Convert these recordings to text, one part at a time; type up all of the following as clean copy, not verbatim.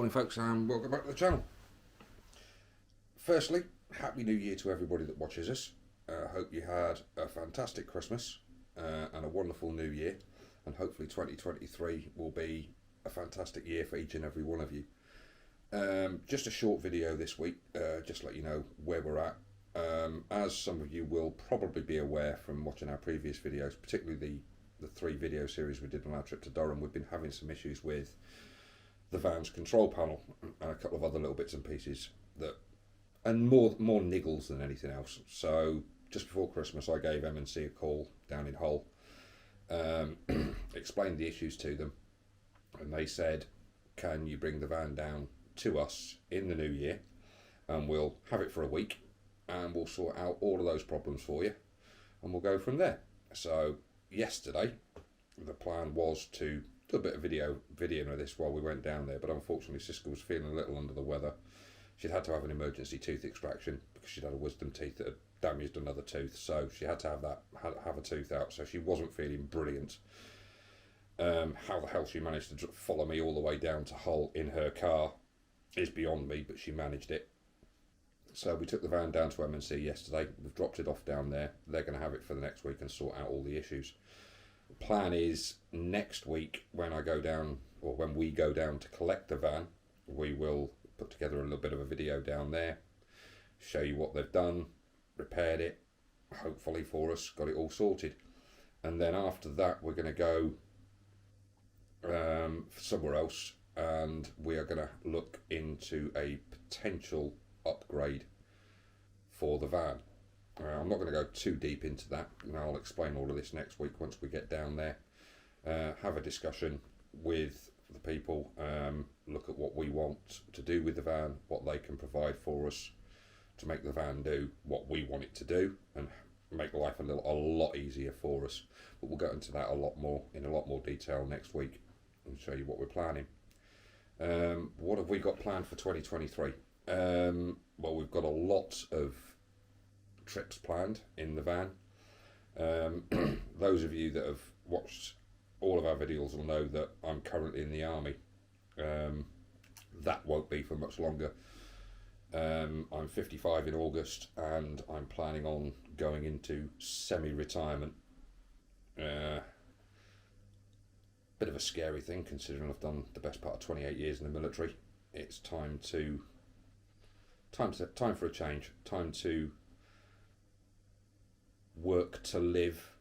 Morning folks and welcome back to the channel. Firstly, Happy New Year to everybody that watches us. Hope you had a fantastic Christmas and a wonderful New Year, and hopefully 2023 will be a fantastic year for each and every one of you. Just a short video this week, just to let you know where we're at. As some of you will probably be aware from watching our previous videos, particularly the 3 video series we did on our trip to Durham, we've been having some issues with the van's control panel and a couple of other little bits and pieces and more niggles than anything else. So just before Christmas I gave M&C a call down in Hull, explained the issues to them, and they said, can you bring the van down to us in the new year and we'll have it for a week and we'll sort out all of those problems for you and we'll go from there. So yesterday the plan was to do a bit of video of this while we went down there, but unfortunately Siska was feeling a little under the weather. She'd had to have an emergency tooth extraction because she'd had a wisdom teeth that had damaged another tooth, so she had to have a tooth out, so she wasn't feeling brilliant. How the hell she managed to follow me all the way down to Hull in her car is beyond me, but she managed it. So we took the van down to M&C yesterday. We've dropped it off down there. They're going to have it for the next week and sort out all the issues. The plan is next week when I go down, or when we go down to collect the van, we will put together a little bit of a video down there, show you what they've done, repaired it, hopefully for us, got it all sorted. And then after that we're going to go somewhere else, and we are going to look into a potential upgrade for the van. I'm not going to go too deep into that, and I'll explain all of this next week once we get down there. Have a discussion with the people, look at what we want to do with the van, what they can provide for us to make the van do what we want it to do and make life a lot easier for us. But we'll go into that in a lot more detail next week and show you what we're planning. What have we got planned for 2023? Well, we've got a lot of trips planned in the van. Those of you that have watched all of our videos will know that I'm currently in the army. That won't be for much longer. I'm 55 in August and I'm planning on going into semi-retirement. Bit of a scary thing considering I've done the best part of 28 years in the military. It's time for a change. Time to work to live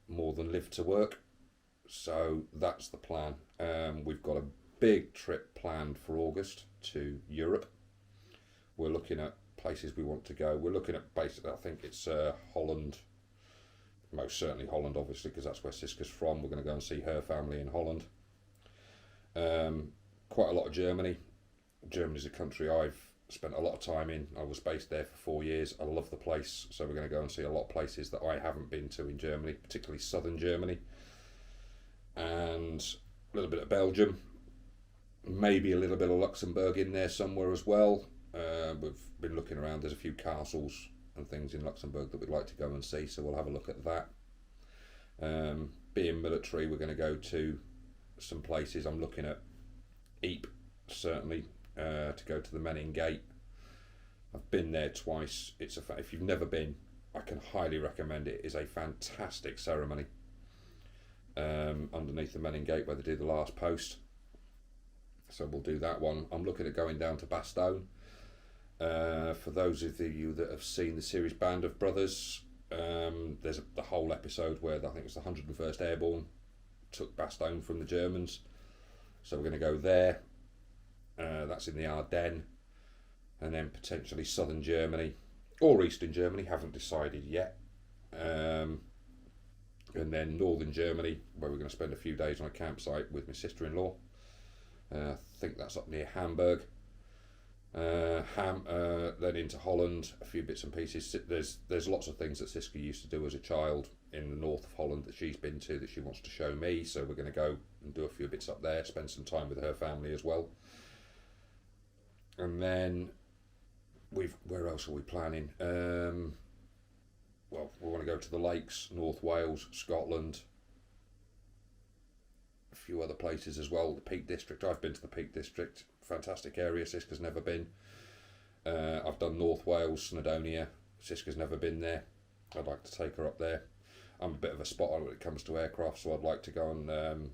more than live to work. So that's the plan. We've got a big trip planned for August to Europe. We're looking at places we want to go. We're looking at basically, I think it's Holland, most certainly Holland obviously, because that's where Siska's from. We're going to go and see her family in Holland. Quite a lot of Germany. Germany's a country I've spent a lot of time in. I was based there for 4 years. I love the place, so we're going to go and see a lot of places that I haven't been to in Germany, particularly southern Germany, and a little bit of Belgium, maybe a little bit of Luxembourg in there somewhere as well. We've been looking around. There's a few castles and things in Luxembourg that we'd like to go and see, so we'll have a look at that. Being military, we're going to go to some places. I'm looking at Ypres, certainly, to go to the Menin Gate. I've been there twice. If you've never been, I can highly recommend it. It is a fantastic ceremony underneath the Menin Gate where they do the last post. So we'll do that one. I'm looking at going down to Bastogne. For those of you that have seen the series Band of Brothers, there's the whole episode where I think it's the 101st Airborne took Bastogne from the Germans. So we're going to go there. That's in the Ardennes, and then potentially southern Germany or eastern Germany, haven't decided yet. And then northern Germany, where we're going to spend a few days on a campsite with my sister-in-law. I think that's up near Hamburg. Then into Holland, a few bits and pieces. There's lots of things that Siska used to do as a child in the north of Holland that she's been to that she wants to show me, so we're going to go and do a few bits up there, spend some time with her family as well. And then where else are we planning? Well, we want to go to the lakes, North Wales, Scotland, a few other places as well. The Peak District, I've been to the Peak District, fantastic area. Siska's never been. I've done North Wales, Snowdonia. Siska's never been there. I'd like to take her up there. I'm a bit of a spotter when it comes to aircraft, so I'd like to go and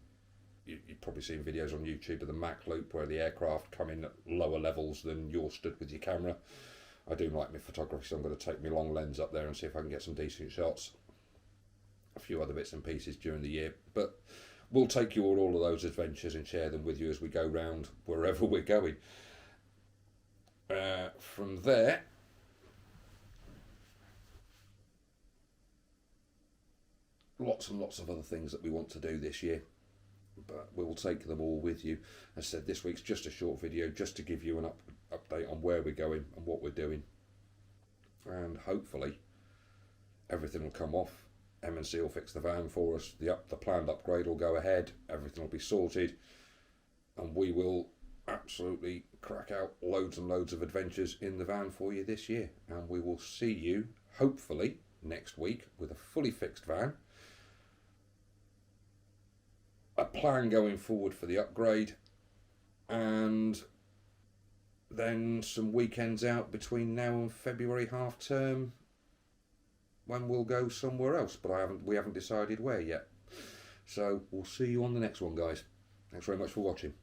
you've probably seen videos on YouTube of the Mach Loop where the aircraft come in at lower levels than you're stood with your camera. I do like my photography, so I'm going to take my long lens up there and see if I can get some decent shots. A few other bits and pieces during the year, but we'll take you on all of those adventures and share them with you as we go round wherever we're going. From there, lots and lots of other things that we want to do this year, but we'll take them all with you. As I said, this week's just a short video just to give you an update on where we're going and what we're doing, and hopefully everything will come off. M&C will fix the van for us, the planned upgrade will go ahead, everything will be sorted, and we will absolutely crack out loads and loads of adventures in the van for you this year. And we will see you hopefully next week with a fully fixed van, a plan going forward for the upgrade, and then some weekends out between now and February half term when we'll go somewhere else, but we haven't decided where yet. So we'll see you on the next one, guys. Thanks very much for watching.